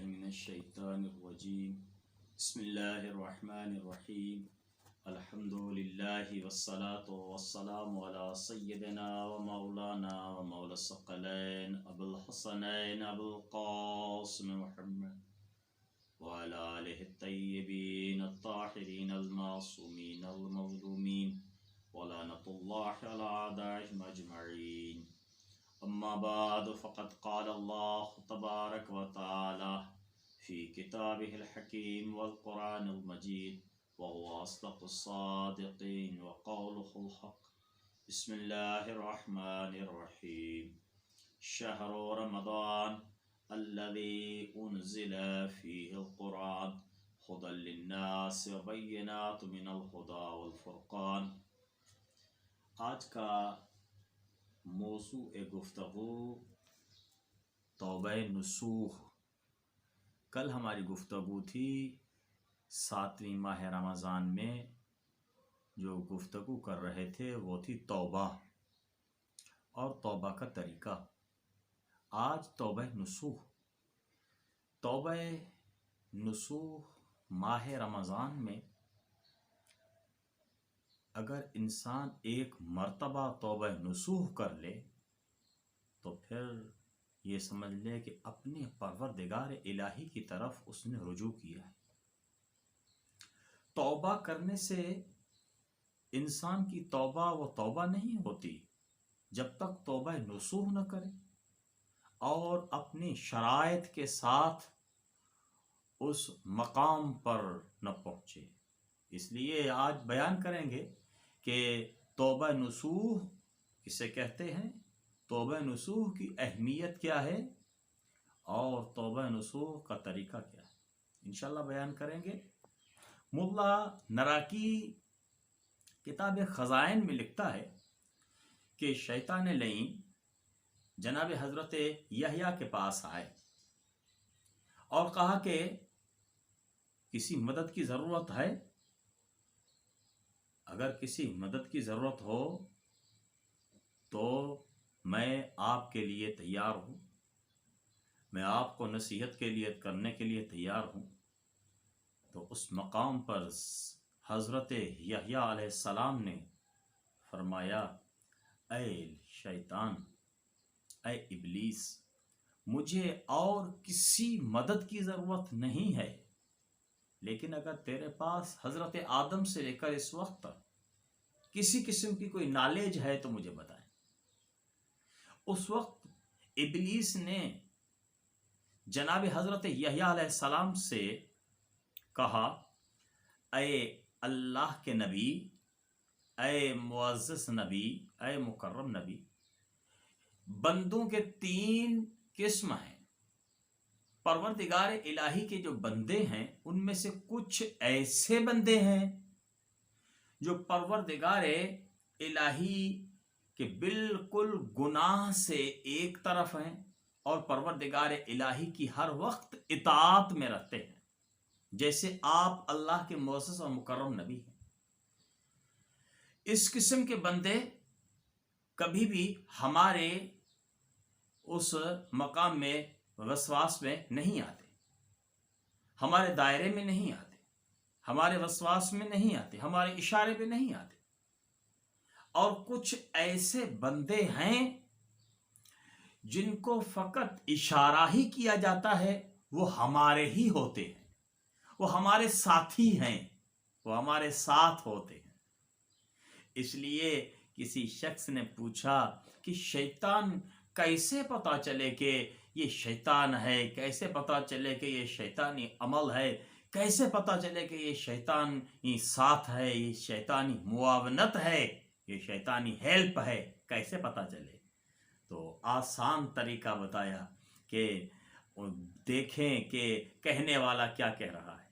من الشیطان الرجیم بسم اللہ الرحمن الرحیم الحمد للہ والصلاة والسلام علی سیدنا و مولانا و مولا الثقلین ابو الحسنین ابو القاسم محمد وعلى آلہ الطیبین الطاہرین المعصومین المظلومین ولعنۃ اللہ علی اعدائهم اجمعین. اما بعد فقد قال اللہ تبارک و تعالی فی کتابہ الحکیم والقرآن المجید وهو اصدق الصادقین وقولہ الحق. بسم اللہ الرحمن الرحیم. شہر رمضان الذی انزل فیہ القرآن ہدی للناس وبینات من الہدی والفرقان. آج کا موضوع گفتگو توبہ نصوح. کل ہماری گفتگو تھی 7ویں ماہ رمضان میں جو گفتگو کر رہے تھے وہ تھی توبہ اور توبہ کا طریقہ. آج توبہ نصوح. توبہ نصوح ماہ رمضان میں اگر انسان ایک مرتبہ توبہ نصوح کر لے تو پھر یہ سمجھ لے کہ اپنے پروردگار الہی کی طرف اس نے رجوع کیا ہے. توبہ کرنے سے انسان کی توبہ وہ توبہ نہیں ہوتی جب تک توبہ نصوح نہ کرے اور اپنی شرائط کے ساتھ اس مقام پر نہ پہنچے. اس لیے آج بیان کریں گے کہ توبہ نصوح کسے کہتے ہیں، توبہ نصوح کی اہمیت کیا ہے اور توبہ نصوح کا طریقہ کیا ہے، انشاءاللہ بیان کریں گے. ملا نراکی کتاب خزائن میں لکھتا ہے کہ شیطان لعین جناب حضرت یحییٰ کے پاس آئے اور کہا کہ کسی مدد کی ضرورت ہے، اگر کسی مدد کی ضرورت ہو تو میں آپ کے لیے تیار ہوں، میں آپ کو نصیحت کے لیے کرنے کے لیے تیار ہوں. تو اس مقام پر حضرت یحییٰ علیہ السلام نے فرمایا، اے شیطان، اے ابلیس، مجھے اور کسی مدد کی ضرورت نہیں ہے، لیکن اگر تیرے پاس حضرت آدم سے لے کر اس وقت تک کسی قسم کی کوئی نالج ہے تو مجھے بتائیں. اس وقت ابلیس نے جناب حضرت یحییٰ علیہ السلام سے کہا، اے اللہ کے نبی، اے معزز نبی، اے مکرم نبی، بندوں کے 3 قسم ہیں. پروردگار الہی کے جو بندے ہیں ان میں سے کچھ ایسے بندے ہیں جو پروردگار الہی کے بالکل گناہ سے ایک طرف ہیں اور پروردگار الہی کی ہر وقت اطاعت میں رہتے ہیں، جیسے آپ اللہ کے معزز اور مکرم نبی ہیں. اس قسم کے بندے کبھی بھی ہمارے اس مقام میں وسواس میں نہیں آتے، ہمارے دائرے میں نہیں آتے، ہمارے وسواس میں نہیں آتے، ہمارے اشارے پہ نہیں آتے. اور کچھ ایسے بندے ہیں جن کو فقط اشارہ ہی کیا جاتا ہے، وہ ہمارے ہی ہوتے ہیں، وہ ہمارے ساتھی ہیں، وہ ہمارے ساتھ ہوتے ہیں. اس لیے کسی شخص نے پوچھا کہ شیطان کیسے پتہ چلے کہ یہ شیطان ہے، کیسے پتہ چلے کہ یہ شیطانی عمل ہے، کیسے پتہ چلے کہ یہ شیطانی ساتھ ہے، یہ شیطانی معاونت ہے، یہ شیطانی ہیلپ ہے، کیسے پتہ چلے؟ تو آسان طریقہ بتایا کہ دیکھیں کہ کہنے والا کیا کہہ رہا ہے،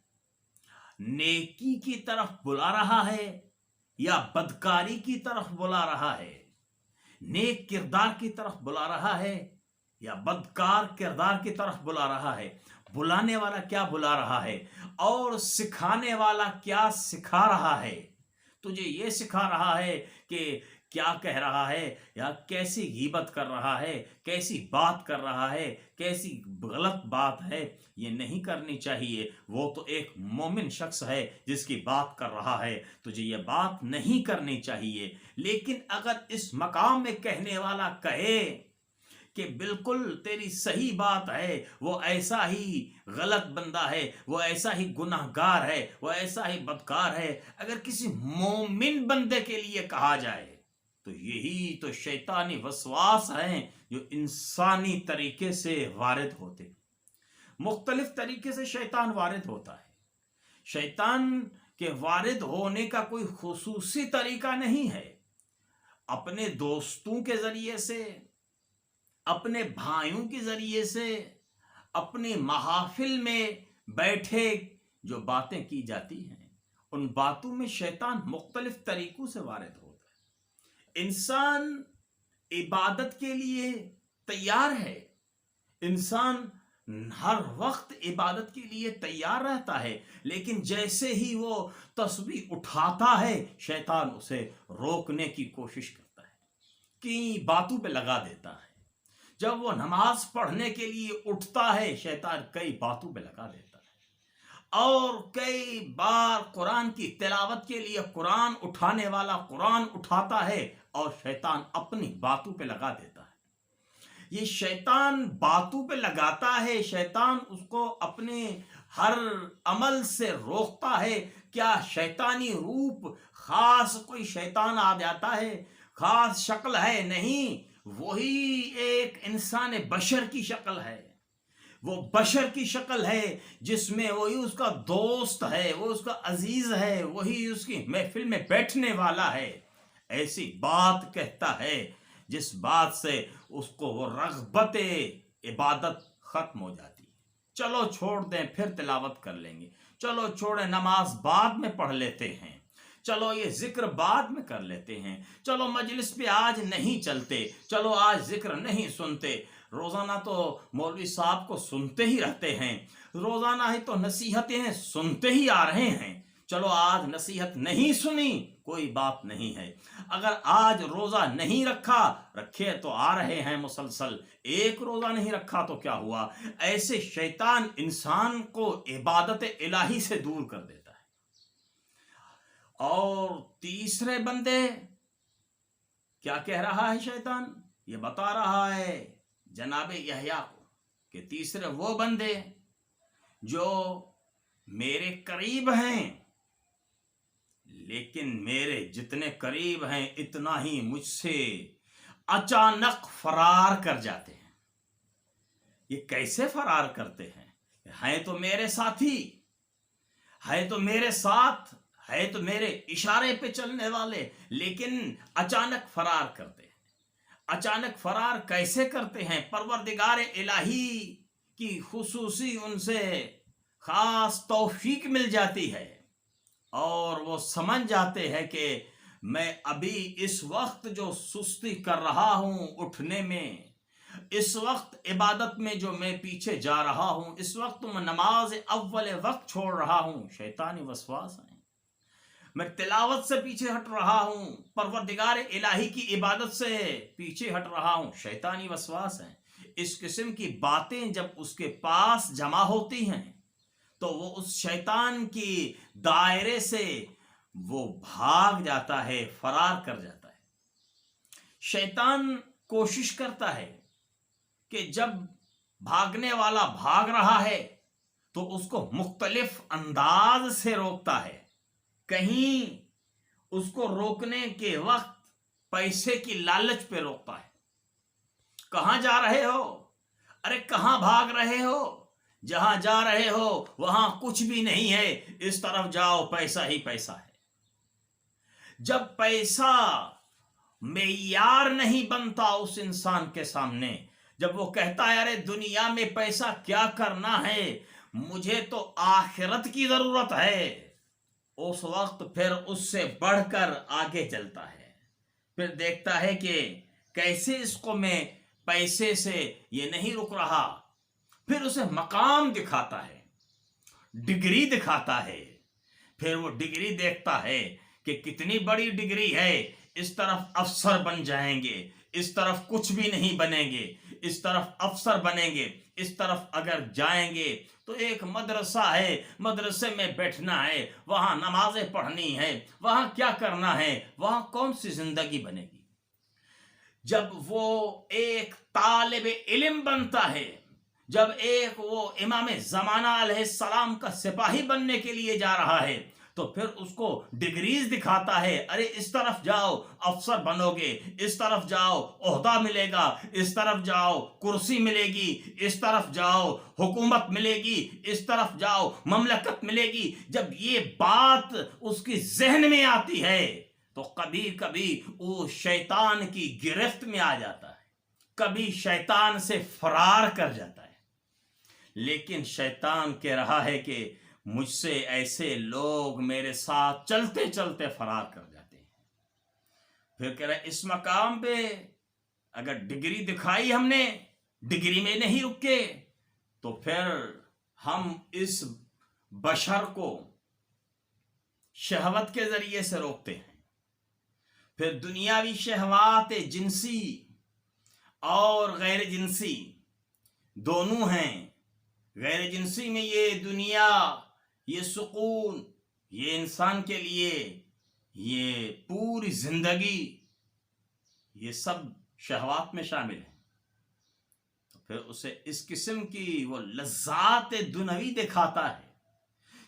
نیکی کی طرف بلا رہا ہے یا بدکاری کی طرف بلا رہا ہے، نیک کردار کی طرف بلا رہا ہے یا بدکار کردار کی طرف بلا رہا ہے، بلانے والا کیا بلا رہا ہے اور سکھانے والا کیا سکھا رہا ہے. تجھے یہ سکھا رہا ہے کہ کیا کہہ رہا ہے یا کیسی غیبت کر رہا ہے، کیسی بات کر رہا ہے، کیسی غلط بات ہے، یہ نہیں کرنی چاہیے۔ وہ تو ایک مومن شخص ہے جس کی بات کر رہا ہے، تجھے یہ بات نہیں کرنی چاہیے۔ لیکن اگر اس مقام میں کہنے والا کہے کہ بالکل تیری صحیح بات ہے، وہ ایسا ہی غلط بندہ ہے، وہ ایسا ہی گناہ گار ہے، وہ ایسا ہی بدکار ہے، اگر کسی مومن بندے کے لیے کہا جائے تو یہی تو شیطانی وسواس ہیں جو انسانی طریقے سے وارد ہوتے۔ مختلف طریقے سے شیطان وارد ہوتا ہے۔ شیطان کے وارد ہونے کا کوئی خصوصی طریقہ نہیں ہے۔ اپنے دوستوں کے ذریعے سے، اپنے بھائیوں کے ذریعے سے، اپنی محافل میں بیٹھے جو باتیں کی جاتی ہیں، ان باتوں میں شیطان مختلف طریقوں سے وارد ہوتا ہے۔ انسان عبادت کے لیے تیار ہے، انسان ہر وقت عبادت کے لیے تیار رہتا ہے، لیکن جیسے ہی وہ تسبیح اٹھاتا ہے شیطان اسے روکنے کی کوشش کرتا ہے، کئی باتوں پہ لگا دیتا ہے۔ جب وہ نماز پڑھنے کے لیے اٹھتا ہے شیطان کئی باتوں پہ لگا دیتا ہے، اور کئی بار قرآن کی تلاوت کے لیے قرآن اٹھانے والا قرآن اٹھاتا ہے اور شیطان اپنی باتوں پہ لگا دیتا ہے۔ یہ شیطان باتوں پہ لگاتا ہے، شیطان اس کو اپنے ہر عمل سے روکتا ہے۔ کیا شیطانی روپ خاص کوئی شیطان آ جاتا ہے، خاص شکل ہے؟ نہیں، وہی ایک انسان بشر کی شکل ہے، وہ بشر کی شکل ہے جس میں وہی اس کا دوست ہے، وہ اس کا عزیز ہے، وہی اس کی محفل میں بیٹھنے والا ہے۔ ایسی بات کہتا ہے جس بات سے اس کو وہ رغبت عبادت ختم ہو جاتی ہے۔ چلو چھوڑ دیں، پھر تلاوت کر لیں گے، چلو چھوڑیں، نماز بعد میں پڑھ لیتے ہیں، چلو یہ ذکر بعد میں کر لیتے ہیں، چلو مجلس پہ آج نہیں چلتے، چلو آج ذکر نہیں سنتے، روزانہ تو مولوی صاحب کو سنتے ہی رہتے ہیں، روزانہ ہی تو نصیحتیں سنتے ہی آ رہے ہیں، چلو آج نصیحت نہیں سنی کوئی بات نہیں ہے، اگر آج روزہ نہیں رکھا، رکھے تو آ رہے ہیں مسلسل، ایک روزہ نہیں رکھا تو کیا ہوا؟ ایسے شیطان انسان کو عبادت الہی سے دور کر دیتا ہے۔ اور تیسرے بندے کیا کہہ رہا ہے شیطان؟ یہ بتا رہا ہے جناب یحییٰ کو کہ تیسرے وہ بندے جو میرے قریب ہیں، لیکن میرے جتنے قریب ہیں اتنا ہی مجھ سے اچانک فرار کر جاتے ہیں۔ یہ کیسے فرار کرتے ہیں؟ ہیں تو میرے ساتھی، ہے تو میرے ساتھ، ہے تو میرے اشارے پہ چلنے والے، لیکن اچانک فرار کرتے ہیں۔ اچانک فرار کیسے کرتے ہیں؟ پروردگار الہی کی خصوصی ان سے خاص توفیق مل جاتی ہے، اور وہ سمجھ جاتے ہیں کہ میں ابھی اس وقت جو سستی کر رہا ہوں اٹھنے میں، اس وقت عبادت میں جو میں پیچھے جا رہا ہوں، اس وقت میں نماز اول وقت چھوڑ رہا ہوں، شیطانی وسواس ہیں، میں تلاوت سے پیچھے ہٹ رہا ہوں، پروردگار الہی کی عبادت سے پیچھے ہٹ رہا ہوں، شیطانی وسواس ہیں۔ اس قسم کی باتیں جب اس کے پاس جمع ہوتی ہیں تو وہ اس شیطان کی دائرے سے وہ بھاگ جاتا ہے، فرار کر جاتا ہے۔ شیطان کوشش کرتا ہے کہ جب بھاگنے والا بھاگ رہا ہے تو اس کو مختلف انداز سے روکتا ہے۔ کہیں اس کو روکنے کے وقت پیسے کی لالچ پہ روکتا ہے۔ کہاں جا رہے ہو؟ ارے کہاں بھاگ رہے ہو؟ جہاں جا رہے ہو وہاں کچھ بھی نہیں ہے، اس طرف جاؤ، پیسہ ہی پیسہ ہے۔ جب پیسہ معیار نہیں بنتا اس انسان کے سامنے، جب وہ کہتا ہے ارے دنیا میں پیسہ کیا کرنا ہے، مجھے تو آخرت کی ضرورت ہے، اس وقت پھر اس سے بڑھ کر آگے چلتا ہے، پھر دیکھتا ہے کہ کیسے اس کو میں پیسے سے یہ نہیں رک رہا، پھر اسے مقام دکھاتا ہے، ڈگری دکھاتا ہے، پھر وہ ڈگری دیکھتا ہے کہ کتنی بڑی ڈگری ہے، اس طرف افسر بن جائیں گے، اس طرف کچھ بھی نہیں بنیں گے، اس طرف افسر بنیں گے، اس طرف اگر جائیں گے تو ایک مدرسہ ہے، مدرسے میں بیٹھنا ہے، وہاں نمازیں پڑھنی ہے، وہاں کیا کرنا ہے، وہاں کون سی زندگی بنے گی؟ جب وہ ایک طالب علم بنتا ہے، جب ایک وہ امام زمانہ علیہ السلام کا سپاہی بننے کے لیے جا رہا ہے تو پھر اس کو ڈگریز دکھاتا ہے، ارے اس طرف جاؤ افسر بنو گے، اس طرف جاؤ عہدہ ملے گا، اس طرف جاؤ کرسی ملے گی، اس طرف جاؤ حکومت ملے گی، اس طرف جاؤ مملکت ملے گی۔ جب یہ بات اس کی ذہن میں آتی ہے تو کبھی کبھی وہ شیطان کی گرفت میں آ جاتا ہے، کبھی شیطان سے فرار کر جاتا ہے، لیکن شیطان کہہ رہا ہے کہ مجھ سے ایسے لوگ میرے ساتھ چلتے چلتے فرار کر جاتے ہیں۔ پھر کہہ رہا ہے اس مقام پہ اگر ڈگری دکھائی ہم نے، ڈگری میں نہیں رکے تو پھر ہم اس بشر کو شہوت کے ذریعے سے روکتے ہیں۔ پھر دنیاوی شہوات جنسی اور غیر جنسی دونوں ہیں۔ غیر جنسی میں یہ دنیا، یہ سکون، یہ انسان کے لیے یہ پوری زندگی، یہ سب شہوات میں شامل ہے۔ تو پھر اسے اس قسم کی وہ لذات دنیوی دکھاتا ہے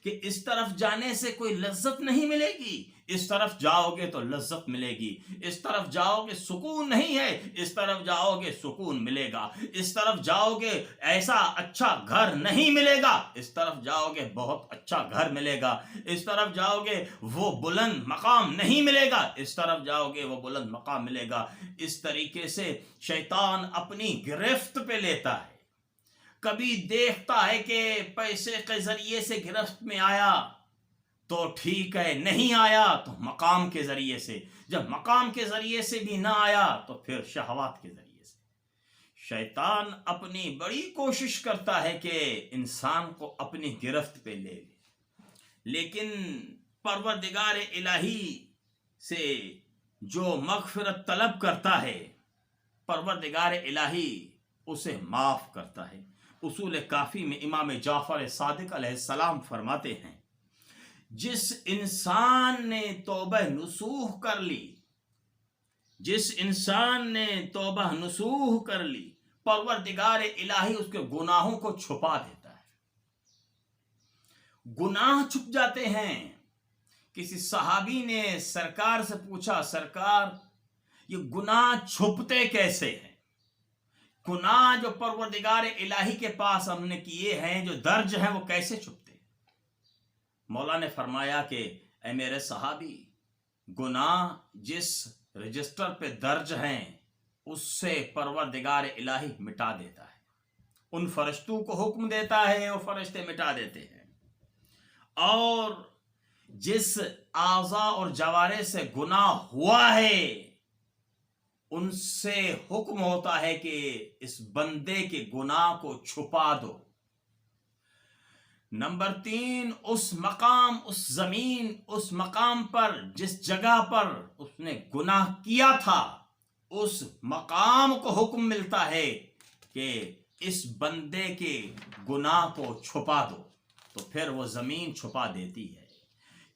کہ اس طرف جانے سے کوئی لذت نہیں ملے گی، اس طرف جاؤ گے تو لذت ملے گی، اس طرف جاؤ گے سکون نہیں ہے، اس طرف جاؤ گے سکون ملے گا، اس طرف جاؤ گے ایسا اچھا گھر نہیں ملے گا، اس طرف جاؤ گے بہت اچھا گھر ملے گا، اس طرف جاؤ گے وہ بلند مقام نہیں ملے گا، اس طرف جاؤ گے وہ بلند مقام ملے گا۔ اس طریقے سے شیطان اپنی گرفت پہ لیتا ہے۔ کبھی دیکھتا ہے کہ پیسے کے ذریعے سے گرفت میں آیا تو ٹھیک ہے، نہیں آیا تو مقام کے ذریعے سے، جب مقام کے ذریعے سے بھی نہ آیا تو پھر شہوات کے ذریعے سے۔ شیطان اپنی بڑی کوشش کرتا ہے کہ انسان کو اپنی گرفت پہ لے لیکن پروردگار الہی سے جو مغفرت طلب کرتا ہے، پروردگار الہی اسے معاف کرتا ہے۔ اصول کافی میں امام جعفر صادق علیہ السلام فرماتے ہیں، جس انسان نے توبہ نصوح کر لی، جس انسان نے توبہ نصوح کر لی، پروردگار الہی اس کے گناہوں کو چھپا دیتا ہے۔ گناہ چھپ جاتے ہیں۔ کسی صحابی نے سرکار سے پوچھا، سرکار یہ گناہ چھپتے کیسے ہیں؟ گناہ جو پروردگار الہی کے پاس ہم نے کیے ہیں، جو درج ہیں، وہ کیسے چھپتے؟ مولا نے فرمایا کہ اے میرے صحابی، گناہ جس رجسٹر پہ درج ہیں اس سے پروردگار الہی مٹا دیتا ہے، ان فرشتوں کو حکم دیتا ہے، وہ فرشتے مٹا دیتے ہیں۔ اور جس اعضاء اور جوارح سے گناہ ہوا ہے ان سے حکم ہوتا ہے کہ اس بندے کے گناہ کو چھپا دو۔ نمبر 3، اس مقام، اس زمین، اس مقام پر جس جگہ پر اس نے گناہ کیا تھا، اس مقام کو حکم ملتا ہے کہ اس بندے کے گناہ کو چھپا دو، تو پھر وہ زمین چھپا دیتی ہے۔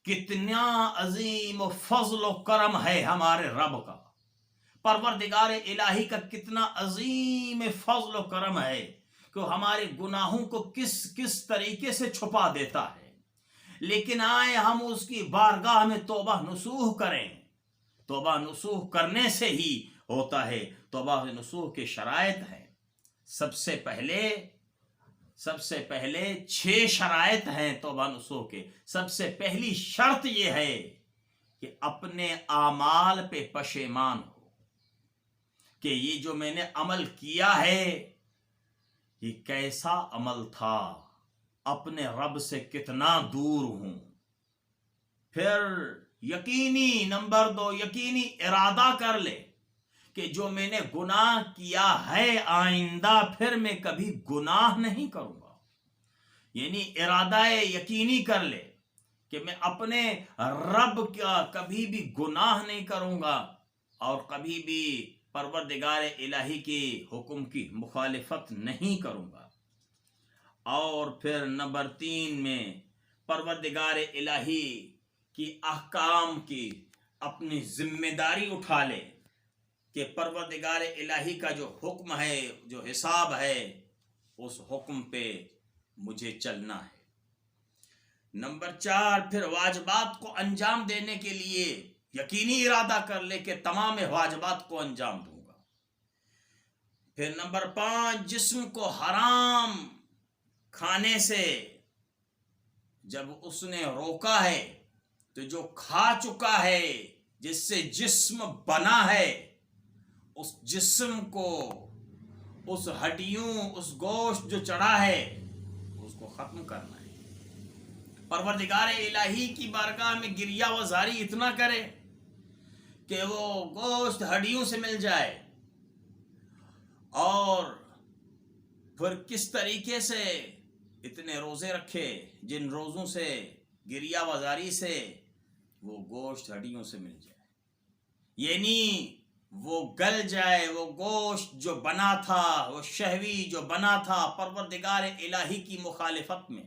کتنا عظیم و فضل و کرم ہے ہمارے رب کا، پروردگار الہی کا کتنا عظیم فضل و کرم ہے کہ ہمارے گناہوں کو کس طریقے سے چھپا دیتا ہے۔ لیکن آئے ہم اس کی بارگاہ میں توبہ نصوح کریں۔ توبہ نصوح کرنے سے ہی ہوتا ہے۔ توبہ نصوح کے شرائط ہیں۔ سب سے پہلے 6 شرائط ہیں توبہ نصوح کے۔ سب سے پہلی شرط یہ ہے کہ اپنے اعمال پہ پشیمان ہو کہ یہ جو میں نے عمل کیا ہے یہ کیسا عمل تھا، اپنے رب سے کتنا دور ہوں۔ پھر یقینی نمبر 2، یقینی ارادہ کر لے کہ جو میں نے گناہ کیا ہے آئندہ پھر میں کبھی گناہ نہیں کروں گا، یعنی ارادہ یقینی کر لے کہ میں اپنے رب کا کبھی بھی گناہ نہیں کروں گا، اور کبھی بھی پروردگار الہی کے حکم کی مخالفت نہیں کروں گا۔ اور پھر نمبر 3 میں پروردگار الہی کی احکام کی اپنی ذمہ داری اٹھا لے کہ پروردگار الہی کا جو حکم ہے، جو حساب ہے، اس حکم پہ مجھے چلنا ہے۔ نمبر 4 پھر واجبات کو انجام دینے کے لیے یقینی ارادہ کر لے کہ تمام واجبات کو انجام دوں گا۔ پھر نمبر 5 جسم کو حرام کھانے سے جب اس نے روکا ہے تو جو کھا چکا ہے، جس سے جسم بنا ہے، اس جسم کو، اس ہڈیوں، اس گوشت جو چڑھا ہے، اس کو ختم کرنا ہے۔ پروردگار الہی کی بارگاہ میں گریہ وزاری اتنا کرے کہ وہ گوشت ہڈیوں سے مل جائے، اور پھر کس طریقے سے اتنے روزے رکھے جن روزوں سے، گریہ وزاری سے، وہ گوشت ہڈیوں سے مل جائے، یعنی وہ گل جائے، وہ گوشت جو بنا تھا، وہ شہوی جو بنا تھا پروردگار الہی کی مخالفت میں،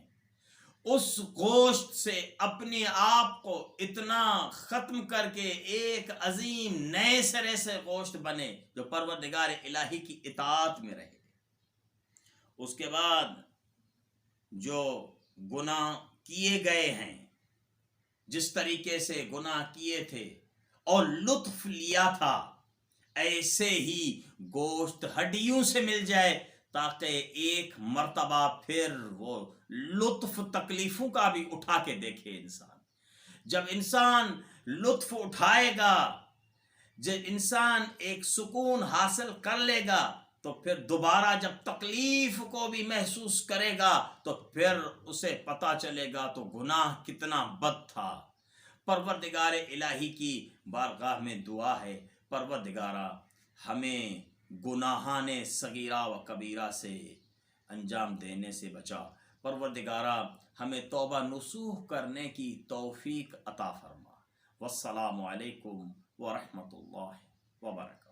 اس گوشت سے اپنے آپ کو اتنا ختم کر کے ایک عظیم نئے سرے سے گوشت بنے جو پروردگار الہی کی اطاعت میں رہے۔ اس کے بعد جو گناہ کیے گئے ہیں، جس طریقے سے گناہ کیے تھے اور لطف لیا تھا، ایسے ہی گوشت ہڈیوں سے مل جائے تاکہ ایک مرتبہ پھر وہ لطف تکلیفوں کا بھی اٹھا کے دیکھے انسان۔ جب انسان لطف اٹھائے گا، جب انسان ایک سکون حاصل کر لے گا، تو پھر دوبارہ جب تکلیف کو بھی محسوس کرے گا تو پھر اسے پتہ چلے گا تو گناہ کتنا بد تھا۔ پروردگار الہی کی بارگاہ میں دعا ہے، پروردگارہ ہمیں گناہان صغیرہ و کبیرہ سے انجام دینے سے بچا، پروردگارہ ہمیں توبہ نصوح کرنے کی توفیق عطا فرما۔ والسلام علیکم ورحمۃ اللہ وبرکاتہ۔